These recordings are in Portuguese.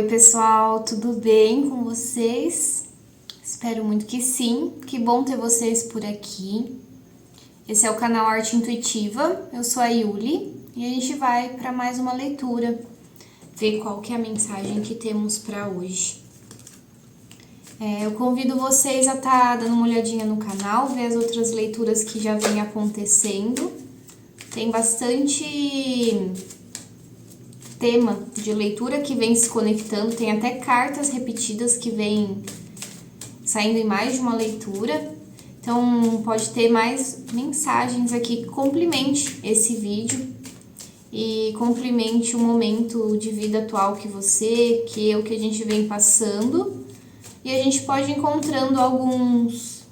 Oi pessoal, tudo bem com vocês? Espero muito que sim, que bom ter vocês por aqui. Esse é o canal Arte Intuitiva, eu sou a Yuli e a gente vai para mais uma leitura, ver qual que é a mensagem que temos para hoje. Eu convido vocês a estar dando uma olhadinha no canal, ver as outras leituras que já vem acontecendo. Tem bastante tema de leitura que vem se conectando, tem até cartas repetidas que vem saindo em mais de uma leitura. Então pode ter mais mensagens aqui que complemente esse vídeo e complemente o momento de vida atual que a gente vem passando. E a gente pode ir encontrando alguns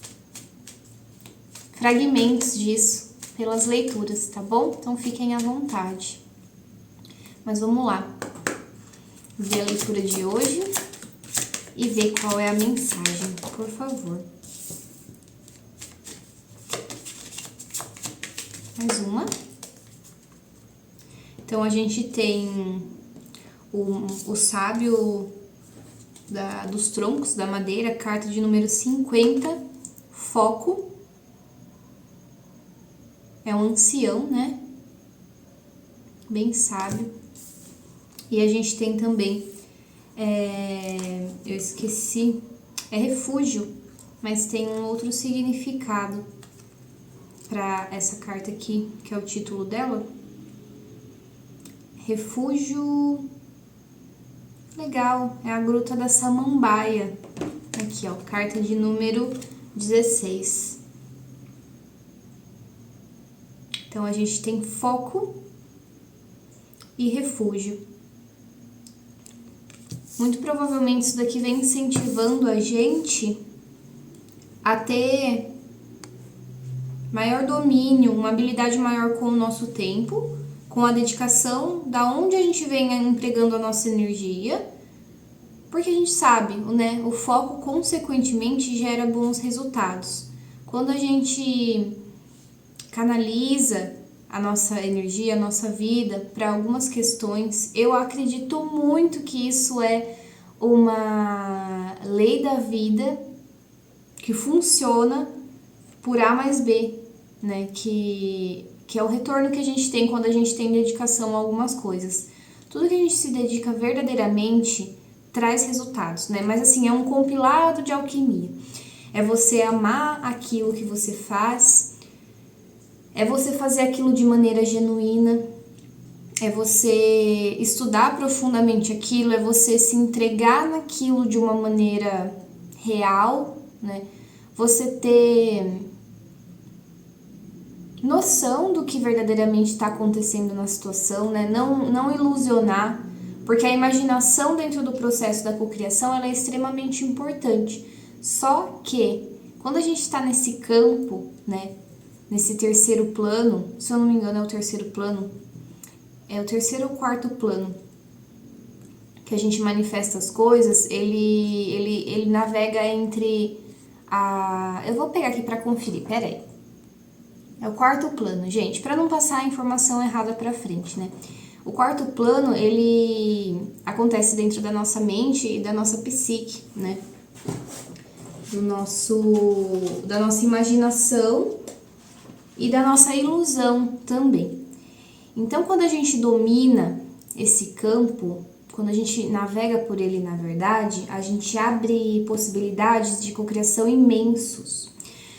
fragmentos disso pelas leituras, tá bom? Então fiquem à vontade. Mas vamos lá, ver a leitura de hoje e ver qual é a mensagem, por favor. Mais uma. Então, a gente tem o sábio dos troncos da madeira, carta de número 50, foco. É um ancião, né? Bem sábio. E a gente tem também, eu esqueci, é refúgio, mas tem um outro significado para essa carta aqui, que é o título dela. Refúgio, legal, é a Gruta da Samambaia. Aqui, ó, carta de número 16. Então, a gente tem foco e refúgio. Muito provavelmente isso daqui vem incentivando a gente a ter maior domínio, uma habilidade maior com o nosso tempo, com a dedicação, da onde a gente vem empregando a nossa energia, porque a gente sabe, né? O foco consequentemente gera bons resultados. Quando a gente canaliza a nossa energia, a nossa vida para algumas questões, eu acredito muito que isso é uma lei da vida que funciona por A mais B, né? Que é o retorno que a gente tem quando a gente tem dedicação a algumas coisas. Tudo que a gente se dedica verdadeiramente traz resultados, né? Mas assim, é um compilado de alquimia. É você amar aquilo que você faz, é você fazer aquilo de maneira genuína, é você estudar profundamente aquilo, é você se entregar naquilo de uma maneira real, né? Você ter noção do que verdadeiramente está acontecendo na situação, né? Não ilusionar, porque a imaginação dentro do processo da cocriação ela é extremamente importante. Só que quando a gente está nesse campo, né? Nesse terceiro plano, se eu não me engano é o terceiro plano, é o terceiro ou quarto plano que a gente manifesta as coisas, ele navega entre eu vou pegar aqui para conferir, peraí. É o quarto plano, gente, para não passar a informação errada para frente, né? O quarto plano, ele acontece dentro da nossa mente e da nossa psique, né? Da nossa imaginação e da nossa ilusão também. Então, quando a gente domina esse campo, quando a gente navega por ele, na verdade, a gente abre possibilidades de cocriação imensos.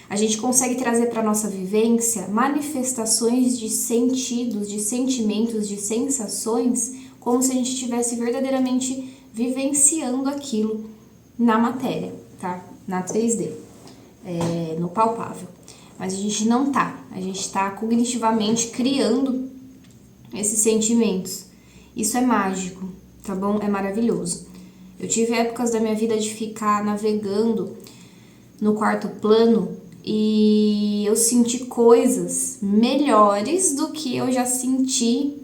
A gente consegue trazer para a nossa vivência manifestações de sentidos, de sentimentos, de sensações, como se a gente estivesse verdadeiramente vivenciando aquilo na matéria, tá? Na 3D, no palpável. Mas a gente não tá, a gente tá cognitivamente criando esses sentimentos. Isso é mágico, tá bom? É maravilhoso. Eu tive épocas da minha vida de ficar navegando no quarto plano e eu senti coisas melhores do que eu já senti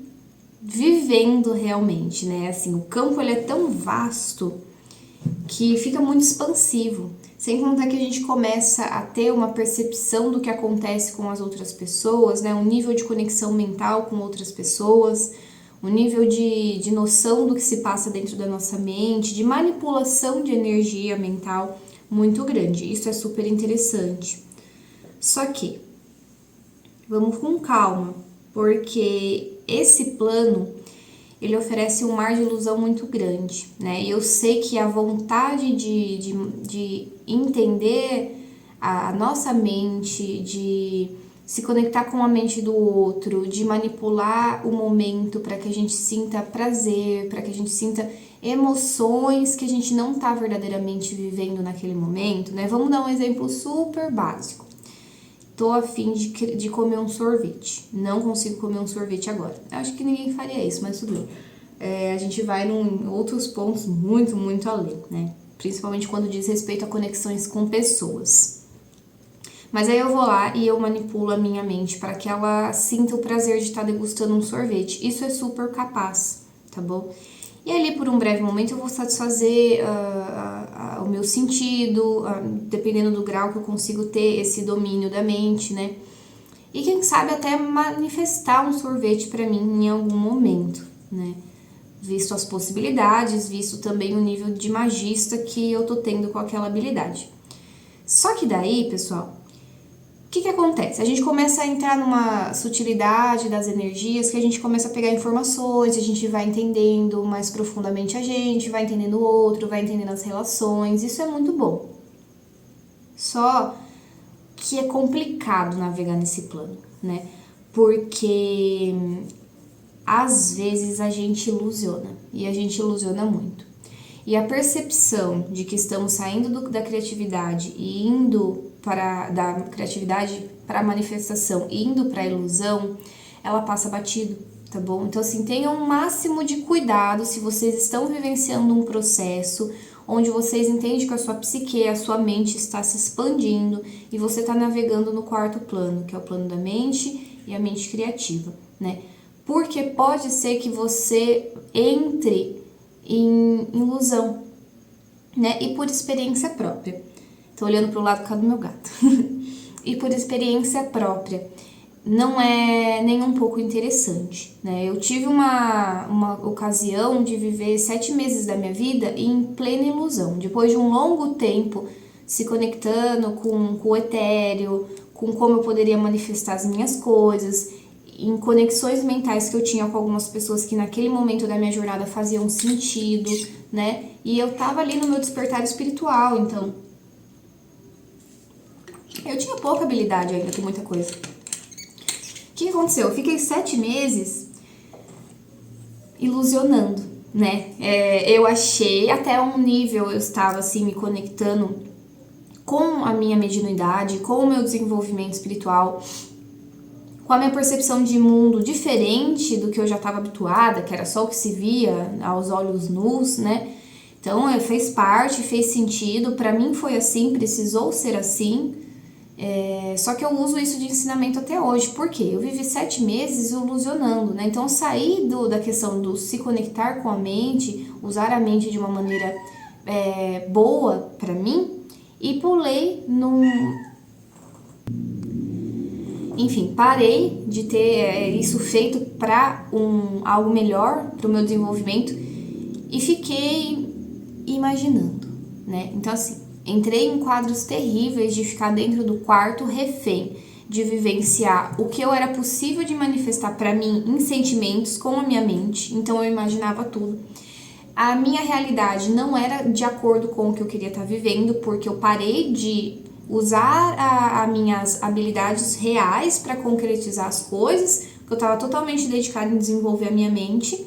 vivendo realmente, né? Assim, o campo ele é tão vasto que fica muito expansivo. Sem contar que a gente começa a ter uma percepção do que acontece com as outras pessoas, né? Um nível de conexão mental com outras pessoas, um nível de noção do que se passa dentro da nossa mente, de manipulação de energia mental muito grande. Isso é super interessante. Só que, vamos com calma, porque esse plano, ele oferece um mar de ilusão muito grande, né? E eu sei que a vontade de entender a nossa mente, de se conectar com a mente do outro, de manipular o momento para que a gente sinta prazer, para que a gente sinta emoções que a gente não está verdadeiramente vivendo naquele momento, né? Vamos dar um exemplo super básico. Tô a fim de comer um sorvete. Não consigo comer um sorvete agora. Acho que ninguém faria isso, mas tudo bem. A gente vai em outros pontos muito, muito além, né? Principalmente quando diz respeito a conexões com pessoas. Mas aí eu vou lá e eu manipulo a minha mente para que ela sinta o prazer de estar degustando um sorvete. Isso é super capaz, tá bom? E ali, por um breve momento, eu vou satisfazer o meu sentido, dependendo do grau que eu consigo ter esse domínio da mente, né? E quem sabe até manifestar um sorvete para mim em algum momento, né? Visto as possibilidades, visto também o nível de magista que eu tô tendo com aquela habilidade. Só que daí, pessoal, o que acontece? A gente começa a entrar numa sutilidade das energias, que a gente começa a pegar informações, a gente vai entendendo mais profundamente a gente, vai entendendo o outro, vai entendendo as relações, isso é muito bom. Só que é complicado navegar nesse plano, né? Porque às vezes a gente ilusiona, e a gente ilusiona muito. E a percepção de que estamos saindo da criatividade e indo da criatividade para a manifestação, indo para a ilusão, ela passa batido, tá bom? Então, assim, tenham um máximo de cuidado se vocês estão vivenciando um processo onde vocês entendem que a sua psique, a sua mente está se expandindo e você está navegando no quarto plano, que é o plano da mente e a mente criativa, né? Porque pode ser que você entre em ilusão, né? E por experiência própria. Tô olhando pro lado do meu gato. E por experiência própria, não é nem um pouco interessante, né? Eu tive uma ocasião de viver 7 meses da minha vida em plena ilusão. Depois de um longo tempo se conectando com o etéreo, com como eu poderia manifestar as minhas coisas, em conexões mentais que eu tinha com algumas pessoas que naquele momento da minha jornada faziam sentido, né? E eu tava ali no meu despertar espiritual, então eu tinha pouca habilidade ainda com muita coisa. O que aconteceu? Eu fiquei 7 meses ilusionando, né? Eu achei, até um nível eu estava assim me conectando com a minha mediunidade, com o meu desenvolvimento espiritual, com a minha percepção de mundo diferente do que eu já estava habituada, que era só o que se via aos olhos nus, né? Então, fez parte, fez sentido, pra mim foi assim, precisou ser assim, só que eu uso isso de ensinamento até hoje. Por quê? Eu vivi 7 meses ilusionando, né? Então, eu saí da questão do se conectar com a mente, usar a mente de uma maneira boa pra mim, e pulei Enfim, parei de ter isso feito para algo melhor, para o meu desenvolvimento, e fiquei imaginando, né? Então, assim, entrei em quadros terríveis de ficar dentro do quarto refém, de vivenciar o que eu era possível de manifestar para mim em sentimentos com a minha mente, então eu imaginava tudo. A minha realidade não era de acordo com o que eu queria estar vivendo, porque eu parei de usar as minhas habilidades reais para concretizar as coisas, porque eu estava totalmente dedicada em desenvolver a minha mente.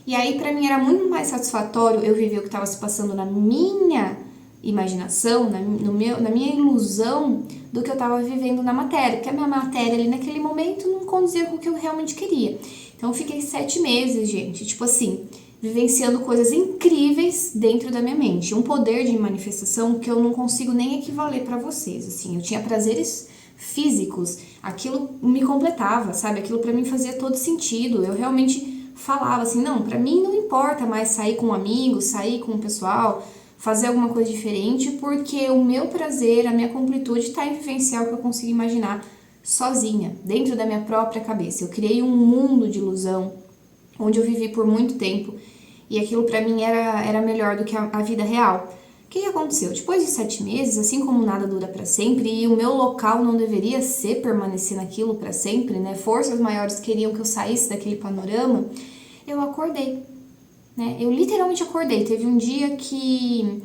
E aí, para mim, era muito mais satisfatório eu viver o que estava se passando na minha imaginação, na minha ilusão, do que eu estava vivendo na matéria, porque a minha matéria ali naquele momento não condizia com o que eu realmente queria. Então, eu fiquei 7 meses, gente, tipo assim, vivenciando coisas incríveis dentro da minha mente. Um poder de manifestação que eu não consigo nem equivaler para vocês, assim. Eu tinha prazeres físicos, aquilo me completava, sabe? Aquilo para mim fazia todo sentido. Eu realmente falava assim, não, para mim não importa mais sair com amigos, sair com o pessoal, fazer alguma coisa diferente, porque o meu prazer, a minha completude está em vivenciar o que eu consigo imaginar sozinha, dentro da minha própria cabeça. Eu criei um mundo de ilusão onde eu vivi por muito tempo, e aquilo pra mim era melhor do que a vida real. O que aconteceu? Depois de 7 meses, assim como nada dura pra sempre, e o meu local não deveria ser permanecer naquilo pra sempre, né? Forças maiores queriam que eu saísse daquele panorama, eu acordei, né? Eu literalmente acordei. Teve um dia que,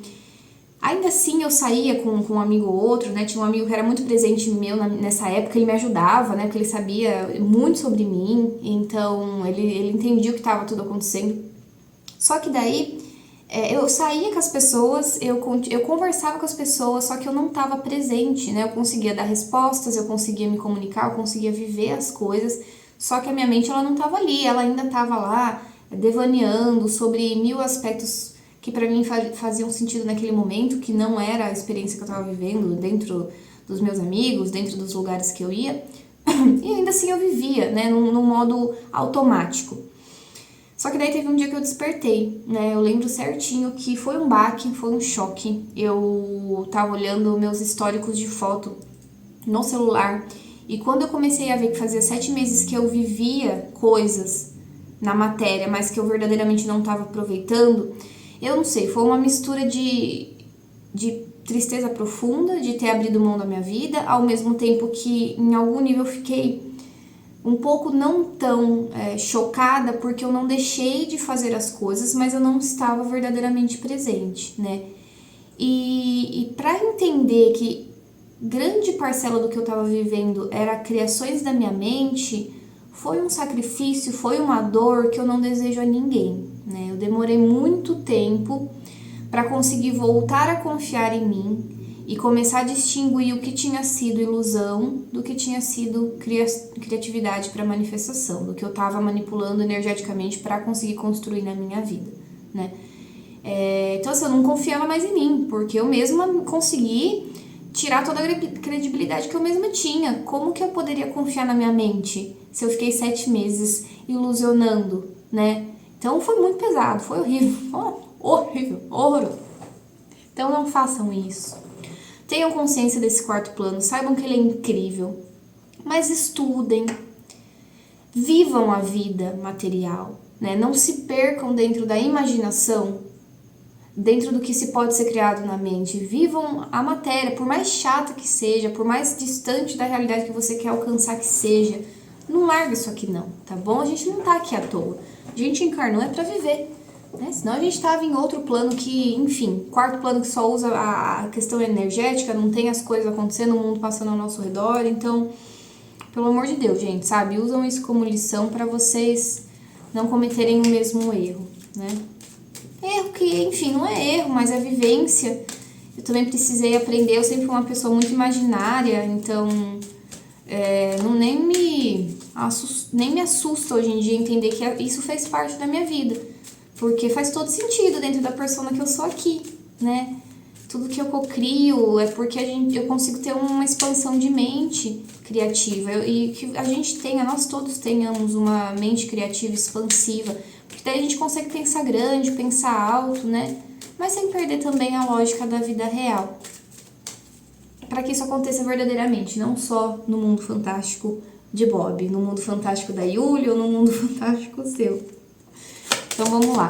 ainda assim, eu saía com um amigo ou outro, né? Tinha um amigo que era muito presente meu nessa época, ele me ajudava, né? Porque ele sabia muito sobre mim, então ele entendia o que estava tudo acontecendo. Só que daí, eu saía com as pessoas, eu conversava com as pessoas, só que eu não estava presente, né? Eu conseguia dar respostas, eu conseguia me comunicar, eu conseguia viver as coisas, só que a minha mente, ela não estava ali, ela ainda estava lá, devaneando sobre mil aspectos que pra mim faziam sentido naquele momento, que não era a experiência que eu estava vivendo dentro dos meus amigos, dentro dos lugares que eu ia, e ainda assim eu vivia, né? Num modo automático. Só que daí teve um dia que eu despertei, né? Eu lembro certinho que foi um baque, foi um choque. Eu tava olhando meus históricos de foto no celular e quando eu comecei a ver que fazia 7 meses que eu vivia coisas na matéria, mas que eu verdadeiramente não estava aproveitando, eu não sei, foi uma mistura de tristeza profunda, de ter abrido mão da minha vida, ao mesmo tempo que em algum nível eu fiquei um pouco não tão chocada, porque eu não deixei de fazer as coisas, mas eu não estava verdadeiramente presente, né? E para entender que grande parcela do que eu estava vivendo era criações da minha mente, foi um sacrifício, foi uma dor que eu não desejo a ninguém, né? Eu demorei muito tempo para conseguir voltar a confiar em mim e começar a distinguir o que tinha sido ilusão do que tinha sido criatividade para manifestação, do que eu estava manipulando energeticamente para conseguir construir na minha vida, né? Então assim, eu não confiava mais em mim, porque eu mesma consegui tirar toda a credibilidade que eu mesma tinha. Como que eu poderia confiar na minha mente se eu fiquei 7 meses ilusionando, né? Então foi muito pesado, foi horrível, horrível, horroroso. Então não façam isso. Tenham consciência desse quarto plano, saibam que ele é incrível, mas estudem, vivam a vida material, né? Não se percam dentro da imaginação, dentro do que se pode ser criado na mente. Vivam a matéria, por mais chata que seja, por mais distante da realidade que você quer alcançar que seja. Não larga isso aqui não, tá bom? A gente não tá aqui à toa. A gente encarnou é pra viver. Né? Senão a gente estava em outro plano que, enfim, quarto plano que só usa a questão energética, não tem as coisas acontecendo, o mundo passando ao nosso redor. Então, pelo amor de Deus, gente, sabe? Usam isso como lição para vocês não cometerem o mesmo erro, né? Erro que, enfim, não é erro, mas é vivência. Eu também precisei aprender, eu sempre fui uma pessoa muito imaginária, então não nem me assusta hoje em dia entender que isso fez parte da minha vida. Porque faz todo sentido dentro da persona que eu sou aqui, né? Tudo que eu cocrio é porque eu consigo ter uma expansão de mente criativa. E que a gente tenha, nós todos tenhamos uma mente criativa expansiva. Porque daí a gente consegue pensar grande, pensar alto, né? Mas sem perder também a lógica da vida real. Para que isso aconteça verdadeiramente, não só no mundo fantástico de Bob, no mundo fantástico da Yuli ou no mundo fantástico seu. Então vamos lá.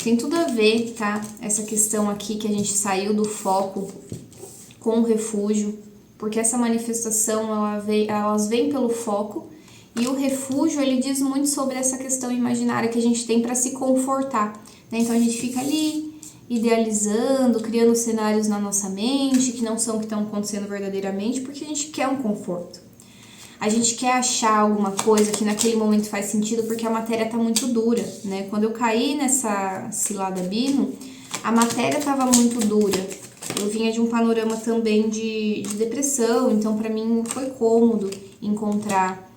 Tem tudo a ver, tá? Essa questão aqui que a gente saiu do foco com o refúgio, porque essa manifestação elas vêm pelo foco e o refúgio ele diz muito sobre essa questão imaginária que a gente tem para se confortar, né? Então a gente fica ali idealizando, criando cenários na nossa mente que não são o que estão acontecendo verdadeiramente, porque a gente quer um conforto. A gente quer achar alguma coisa que naquele momento faz sentido porque a matéria tá muito dura, né? Quando eu caí nessa cilada Bino, a matéria tava muito dura. Eu vinha de um panorama também de depressão, então para mim foi cômodo encontrar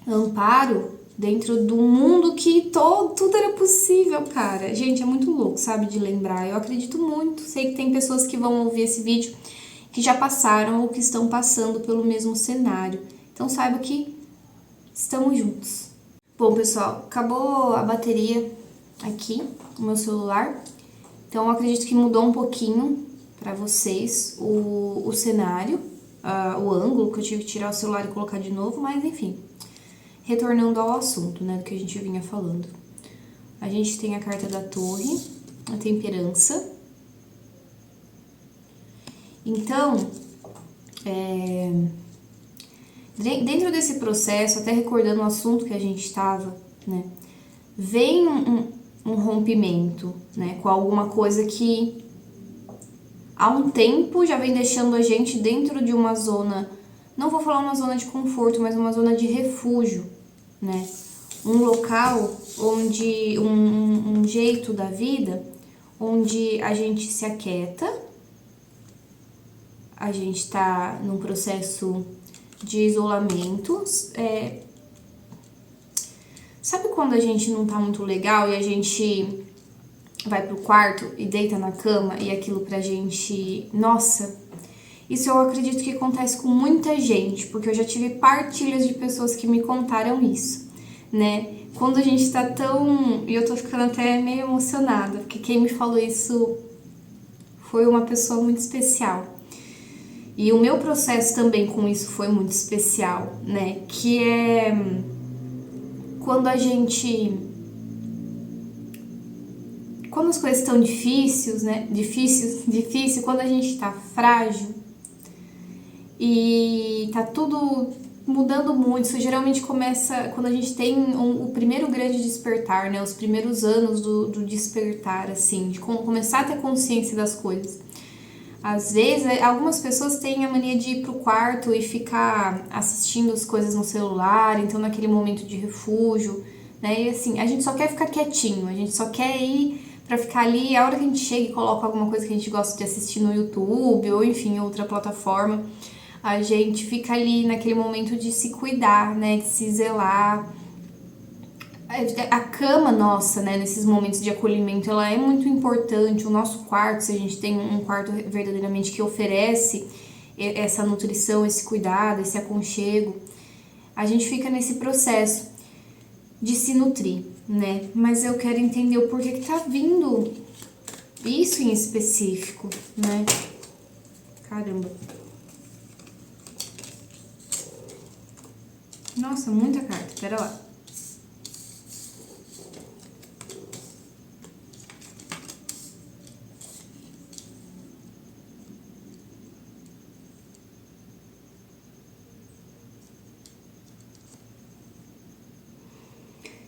amparo dentro do mundo que tudo era possível, cara. Gente, é muito louco, sabe, de lembrar. Eu acredito muito, sei que tem pessoas que vão ouvir esse vídeo que já passaram ou que estão passando pelo mesmo cenário. Então saiba que estamos juntos. Bom, pessoal, acabou a bateria aqui no meu celular. Então eu acredito que mudou um pouquinho para vocês o cenário, o ângulo, que eu tive que tirar o celular e colocar de novo, mas enfim. retornando ao assunto, né, do que a gente vinha falando. A gente tem a carta da Torre, a Temperança. Então, dentro desse processo, até recordando o assunto que a gente estava, né, vem um rompimento, né, com alguma coisa que há um tempo já vem deixando a gente dentro de uma zona, não vou falar uma zona de conforto, mas uma zona de refúgio, né, um local onde, um jeito da vida, onde a gente se aquieta, a gente está num processo de isolamento. Sabe quando a gente não tá muito legal e a gente vai pro quarto e deita na cama e aquilo pra gente... Nossa, isso eu acredito que acontece com muita gente, porque eu já tive partilhas de pessoas que me contaram isso, né? Quando a gente tá tão... E eu tô ficando até meio emocionada, porque quem me falou isso foi uma pessoa muito especial. E o meu processo também com isso foi muito especial, né? Que é quando a gente... Quando as coisas estão difíceis, né? Difícil, quando a gente tá frágil e tá tudo mudando muito. Isso geralmente começa quando a gente tem o primeiro grande despertar, né? Os primeiros anos do despertar, assim, de começar a ter consciência das coisas. Às vezes, algumas pessoas têm a mania de ir pro quarto e ficar assistindo as coisas no celular, então naquele momento de refúgio, né? E assim, a gente só quer ficar quietinho, a gente só quer ir pra ficar ali, a hora que a gente chega e coloca alguma coisa que a gente gosta de assistir no YouTube, ou enfim, outra plataforma, a gente fica ali naquele momento de se cuidar, né? De se zelar. A cama nossa, né, nesses momentos de acolhimento, ela é muito importante. O nosso quarto, se a gente tem um quarto verdadeiramente que oferece essa nutrição, esse cuidado, esse aconchego, a gente fica nesse processo de se nutrir, né? Mas eu quero entender o porquê que tá vindo isso em específico, né? Caramba. Nossa, muita carta, pera lá.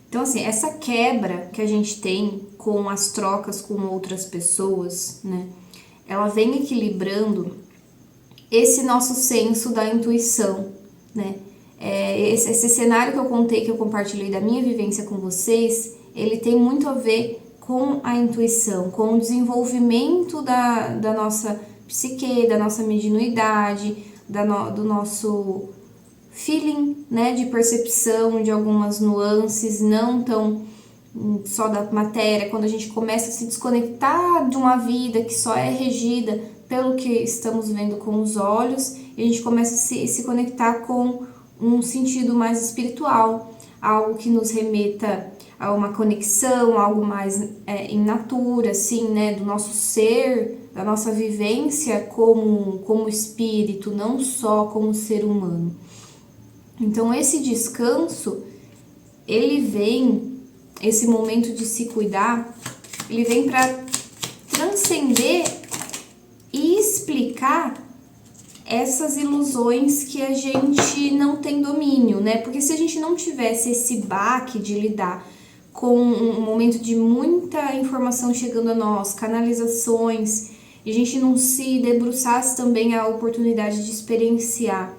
Então, assim, essa quebra que a gente tem com as trocas com outras pessoas, né? Ela vem equilibrando esse nosso senso da intuição, né? Esse cenário que eu contei, que eu compartilhei da minha vivência com vocês, ele tem muito a ver com a intuição, com o desenvolvimento da nossa psique, da nossa mediunidade, do nosso feeling, né, de percepção de algumas nuances, não tão só da matéria, quando a gente começa a se desconectar de uma vida que só é regida pelo que estamos vendo com os olhos, e a gente começa a se conectar com um sentido mais espiritual, algo que nos remeta a uma conexão, algo mais in natura, assim, né, do nosso ser, da nossa vivência como espírito, não só como ser humano. Então esse descanso, ele vem, esse momento de se cuidar, ele vem para transcender e explicar essas ilusões que a gente não tem domínio, né? Porque se a gente não tivesse esse baque de lidar com um momento de muita informação chegando a nós, canalizações, e a gente não se debruçasse também a oportunidade de experienciar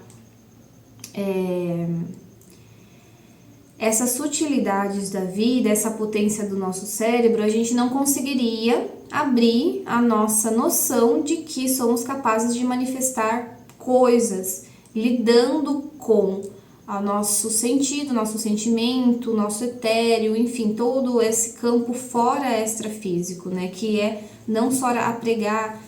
essas sutilidades da vida, essa potência do nosso cérebro, a gente não conseguiria abrir a nossa noção de que somos capazes de manifestar coisas, lidando com o nosso sentido, nosso sentimento, nosso etéreo, enfim, todo esse campo fora extrafísico, né, que é não só apregar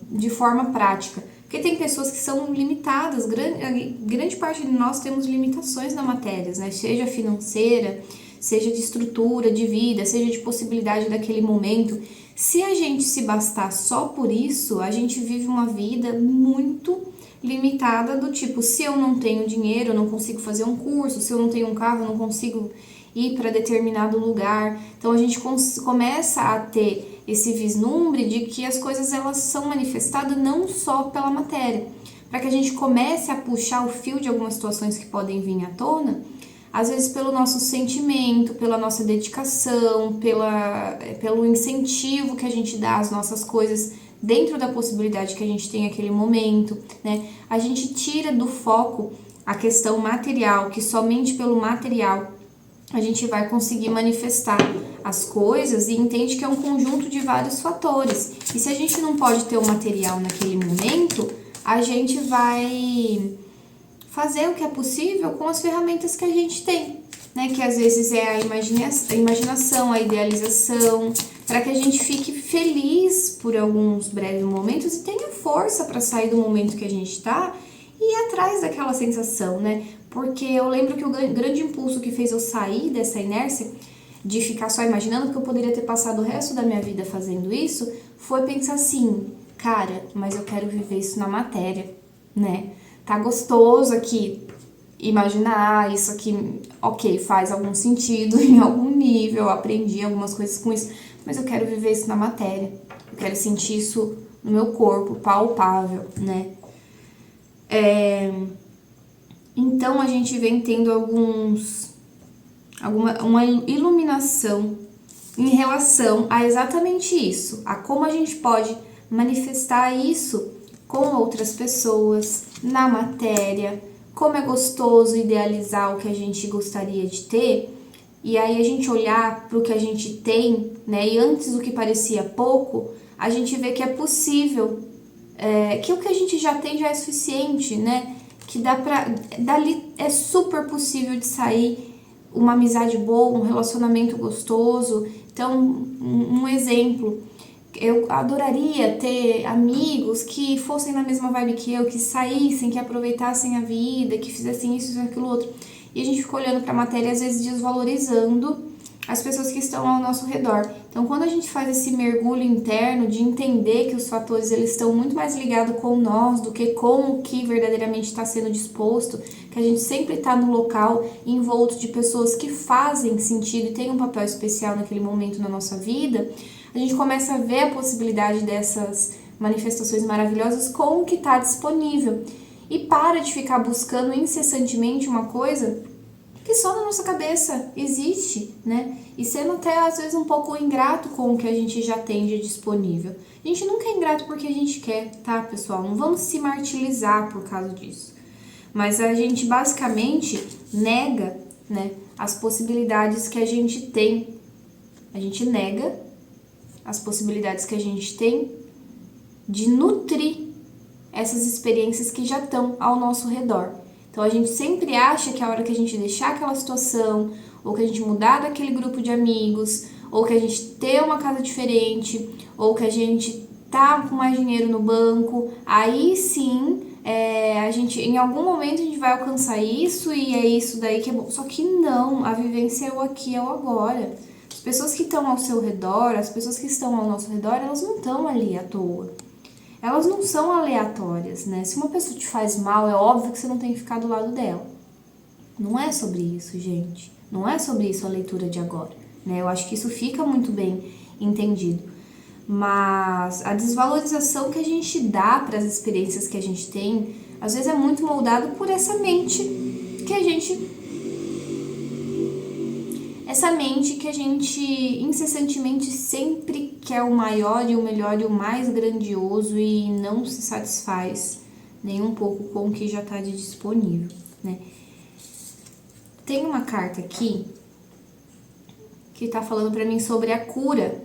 de forma prática. Porque tem pessoas que são limitadas, grande parte de nós temos limitações na matéria, né? Seja financeira, seja de estrutura de vida, seja de possibilidade daquele momento. Se a gente se bastar só por isso, a gente vive uma vida muito limitada do tipo, se eu não tenho dinheiro, eu não consigo fazer um curso, se eu não tenho um carro, eu não consigo ir para determinado lugar. Então a gente começa a ter esse vislumbre de que as coisas elas são manifestadas não só pela matéria. Para que a gente comece a puxar o fio de algumas situações que podem vir à tona, às vezes pelo nosso sentimento, pela nossa dedicação, pelo incentivo que a gente dá às nossas coisas dentro da possibilidade que a gente tem naquele momento, né? A gente tira do foco a questão material, que somente pelo material a gente vai conseguir manifestar as coisas e entende que é um conjunto de vários fatores. E se a gente não pode ter o material naquele momento, a gente vai fazer o que é possível com as ferramentas que a gente tem, né? Que às vezes é a imaginação, a idealização, para que a gente fique feliz por alguns breves momentos e tenha força para sair do momento que a gente está e ir atrás daquela sensação, né? Porque eu lembro que o grande impulso que fez eu sair dessa inércia de ficar só imaginando que eu poderia ter passado o resto da minha vida fazendo isso, foi pensar assim, cara, mas eu quero viver isso na matéria, né? Tá gostoso aqui imaginar isso aqui, ok, faz algum sentido em algum nível, eu aprendi algumas coisas com isso, mas eu quero viver isso na matéria, eu quero sentir isso no meu corpo, palpável, né? Então a gente vem tendo uma iluminação em relação a exatamente isso, a como a gente pode manifestar isso com outras pessoas, na matéria, como é gostoso idealizar o que a gente gostaria de ter, e aí a gente olhar para o que a gente tem, né, e antes o que parecia pouco, a gente vê que é possível, que o que a gente já tem já é suficiente, né, que dali é super possível de sair uma amizade boa, um relacionamento gostoso. Então, um exemplo, eu adoraria ter amigos que fossem na mesma vibe que eu, que saíssem, que aproveitassem a vida, que fizessem isso, aquilo, outro. E a gente fica olhando para a matéria, às vezes desvalorizando as pessoas que estão ao nosso redor. Então, quando a gente faz esse mergulho interno de entender que os fatores eles estão muito mais ligados com nós do que com o que verdadeiramente está sendo disposto, que a gente sempre está no local envolto de pessoas que fazem sentido e têm um papel especial naquele momento na nossa vida, a gente começa a ver a possibilidade dessas manifestações maravilhosas com o que está disponível e para de ficar buscando incessantemente uma coisa que só na nossa cabeça existe, né? E sendo até às vezes um pouco ingrato com o que a gente já tem de disponível. A gente nunca é ingrato porque a gente quer, tá, pessoal? Não vamos se martirizar por causa disso. Mas a gente basicamente nega, né, as possibilidades que a gente tem. A gente nega as possibilidades que a gente tem de nutrir essas experiências que já estão ao nosso redor. Então a gente sempre acha que a hora que a gente deixar aquela situação, ou que a gente mudar daquele grupo de amigos, ou que a gente ter uma casa diferente, ou que a gente tá com mais dinheiro no banco, aí sim a gente, em algum momento a gente vai alcançar isso e é isso daí que é bom. Só que não, a vivência é o aqui, é o agora. As pessoas que estão ao seu redor, as pessoas que estão ao nosso redor, elas não estão ali à toa. Elas não são aleatórias, né? Se uma pessoa te faz mal, é óbvio que você não tem que ficar do lado dela. Não é sobre isso, gente. Não é sobre isso a leitura de agora, né? Eu acho que isso fica muito bem entendido. Mas a desvalorização que a gente dá para as experiências que a gente tem, às vezes é muito moldado por essa mente que a gente... Essa mente que a gente incessantemente sempre quer o maior e o melhor e o mais grandioso e não se satisfaz nem um pouco com o que já está disponível, né? Tem uma carta aqui que está falando para mim sobre a cura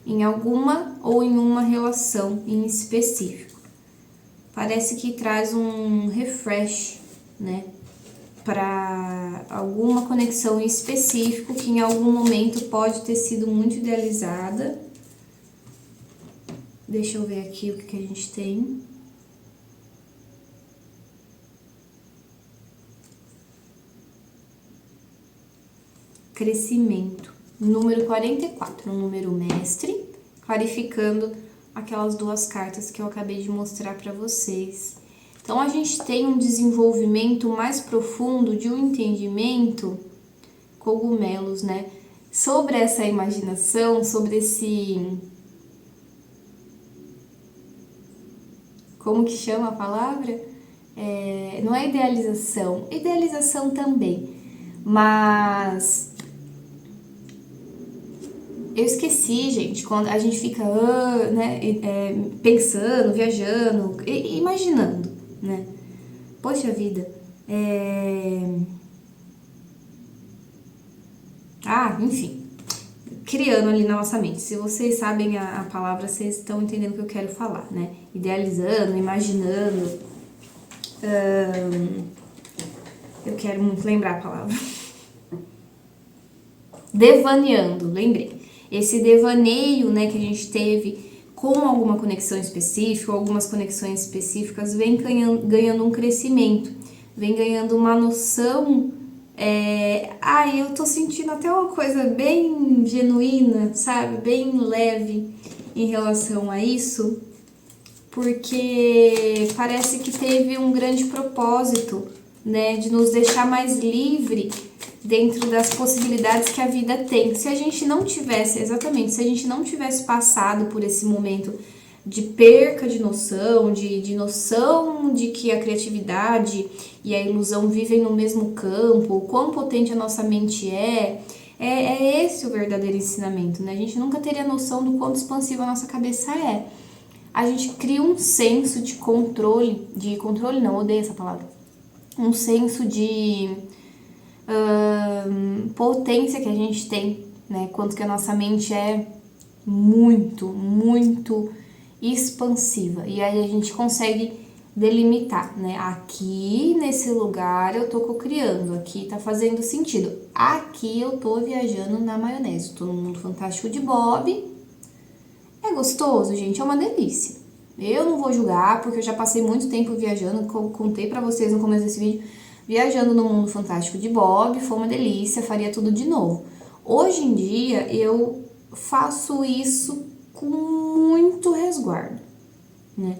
em alguma ou em uma relação em específico. Parece que traz um refresh, né? Para alguma conexão em específico que em algum momento pode ter sido muito idealizada. Deixa eu ver aqui o que a gente tem. Crescimento. Número 44, um número mestre, clarificando aquelas duas cartas que eu acabei de mostrar para vocês. Então, a gente tem um desenvolvimento mais profundo de um entendimento, cogumelos, né? Sobre essa imaginação, sobre esse... Como que chama a palavra? Não é idealização também, mas eu esqueci, gente, quando a gente fica né, pensando, viajando, imaginando, né? Poxa vida, enfim, criando ali na nossa mente. Se vocês sabem a palavra, vocês estão entendendo o que eu quero falar, né? Idealizando, imaginando. Eu quero muito lembrar a palavra. Devaneando, lembrei. Esse devaneio, né, que a gente teve com alguma conexão específica, algumas conexões específicas, vem ganhando um crescimento, vem ganhando uma noção. Eu tô sentindo até uma coisa bem genuína, sabe? Bem leve em relação a isso, porque parece que teve um grande propósito, né, de nos deixar mais livre dentro das possibilidades que a vida tem. Se a gente não tivesse passado por esse momento de perca de noção, de noção de que a criatividade e a ilusão vivem no mesmo campo, o quão potente a nossa mente é esse o verdadeiro ensinamento, né? A gente nunca teria noção do quanto expansiva a nossa cabeça é. A gente cria um senso de controle, não, odeio essa palavra, um senso de potência que a gente tem, né? Quanto que a nossa mente é muito, muito expansiva. E aí a gente consegue delimitar, né? Aqui nesse lugar eu tô cocriando, aqui tá fazendo sentido. Aqui eu tô viajando na maionese, tô no mundo fantástico de Bob. É gostoso, gente, é uma delícia. Eu não vou julgar, porque eu já passei muito tempo viajando, contei pra vocês no começo desse vídeo, viajando no mundo fantástico de Bob, foi uma delícia, faria tudo de novo. Hoje em dia, eu faço isso com muito resguardo, né?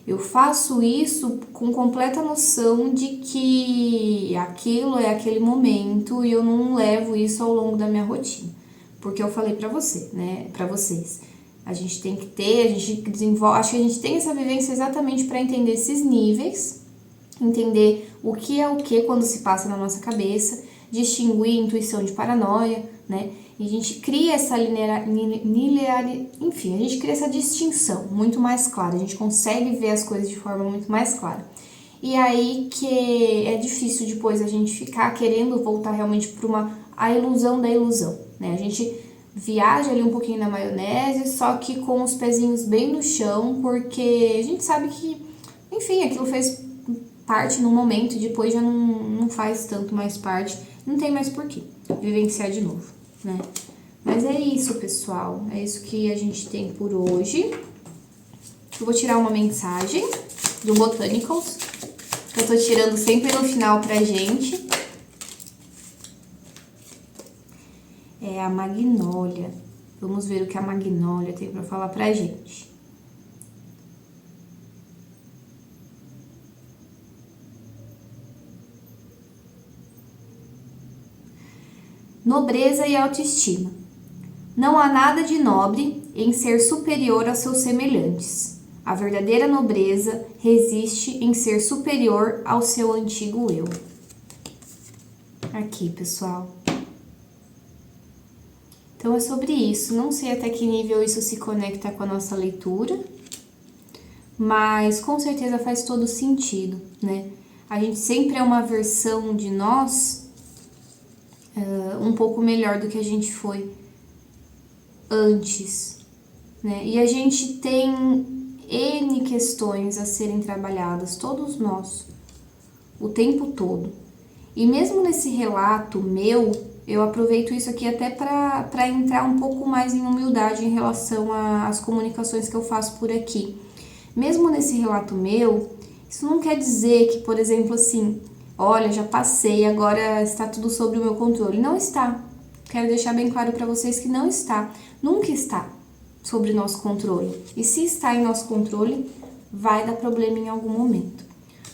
Eu faço isso com completa noção de que aquilo é aquele momento e eu não levo isso ao longo da minha rotina. Porque eu falei pra você, né, pra vocês, a gente tem que ter, a gente desenvolve, acho que a gente tem essa vivência exatamente para entender esses níveis, entender o que é o que quando se passa na nossa cabeça, distinguir intuição de paranoia, né? E a gente cria essa enfim, a gente cria essa distinção muito mais clara, a gente consegue ver as coisas de forma muito mais clara. E aí que é difícil depois a gente ficar querendo voltar realmente para a ilusão da ilusão, né? A gente viaja ali um pouquinho na maionese, só que com os pezinhos bem no chão, porque a gente sabe que, enfim, aquilo fez parte no momento e depois já não faz tanto mais parte, não tem mais porquê vivenciar de novo, né? Mas é isso, pessoal, é isso que a gente tem por hoje. Eu vou tirar uma mensagem do Botanicals, que eu tô tirando sempre no final pra gente. É a Magnólia. Vamos ver o que a Magnólia tem pra falar pra gente. Nobreza e autoestima. Não há nada de nobre em ser superior aos seus semelhantes. A verdadeira nobreza resiste em ser superior ao seu antigo eu. Aqui, pessoal. Então é sobre isso. Não sei até que nível isso se conecta com a nossa leitura, mas com certeza faz todo sentido, né? A gente sempre é uma versão de nós um pouco melhor do que a gente foi antes, né? E a gente tem N questões a serem trabalhadas, todos nós, o tempo todo. E mesmo nesse relato meu, eu aproveito isso aqui até para entrar um pouco mais em humildade em relação às comunicações que eu faço por aqui. Mesmo nesse relato meu, isso não quer dizer que, por exemplo, assim, olha, já passei, agora está tudo sob o meu controle. Não está. Quero deixar bem claro para vocês que não está. Nunca está sobre nosso controle. E se está em nosso controle, vai dar problema em algum momento.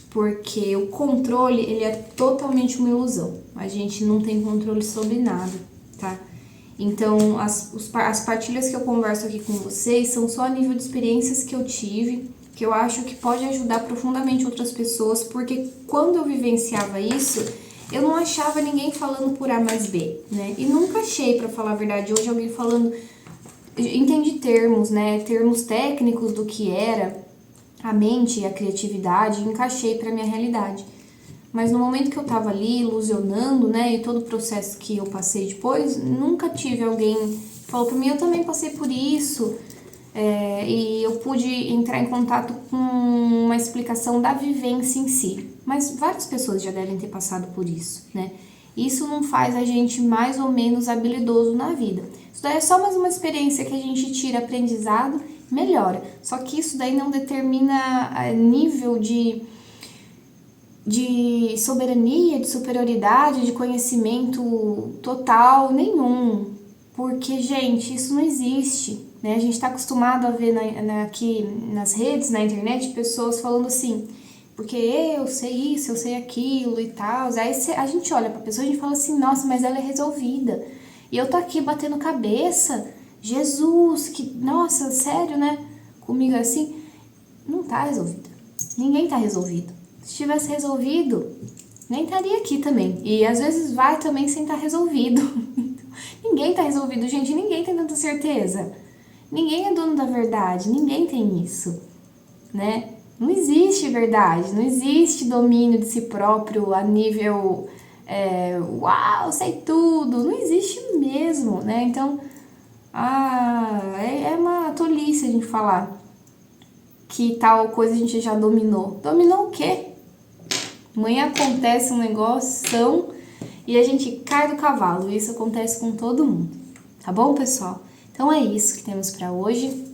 Porque o controle, ele é totalmente uma ilusão. A gente não tem controle sobre nada, tá? Então, as partilhas que eu converso aqui com vocês são só a nível de experiências que eu tive, que eu acho que pode ajudar profundamente outras pessoas, porque quando eu vivenciava isso, eu não achava ninguém falando por A mais B, né? E nunca achei, pra falar a verdade, hoje alguém falando... Entendi termos, né? Termos técnicos do que era a mente e a criatividade, encaixei pra minha realidade. Mas no momento que eu tava ali ilusionando, né, e todo o processo que eu passei depois, nunca tive alguém que falou pra mim, eu também passei por isso, e eu pude entrar em contato com uma explicação da vivência em si. Mas várias pessoas já devem ter passado por isso, né? Isso não faz a gente mais ou menos habilidoso na vida. Isso daí é só mais uma experiência que a gente tira aprendizado, melhora. Só que isso daí não determina nível de soberania, de superioridade, de conhecimento total nenhum. Porque, gente, isso não existe, né? A gente tá acostumado a ver aqui nas redes, na internet, pessoas falando assim, porque eu sei isso, eu sei aquilo e tal. Aí a gente olha pra pessoa e a gente fala assim, nossa, mas ela é resolvida. E eu tô aqui batendo cabeça, Jesus, que, nossa, sério, né? Comigo é assim, não tá resolvida. Ninguém tá resolvido. Se tivesse resolvido, nem estaria aqui também. E às vezes vai também sem estar resolvido. Ninguém tá resolvido, gente. Ninguém tem tanta certeza. Ninguém é dono da verdade. Ninguém tem isso, né? Não existe verdade. Não existe domínio de si próprio a nível... uau, sei tudo. Não existe mesmo, né? Então, é uma tolice a gente falar que tal coisa a gente já dominou. Dominou o quê? Amanhã acontece um negócio e a gente cai do cavalo. Isso acontece com todo mundo. Tá bom, pessoal? Então é isso que temos pra hoje.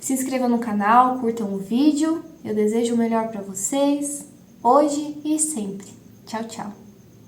Se inscreva no canal, curtam o vídeo. Eu desejo o melhor pra vocês, hoje e sempre. Tchau, tchau.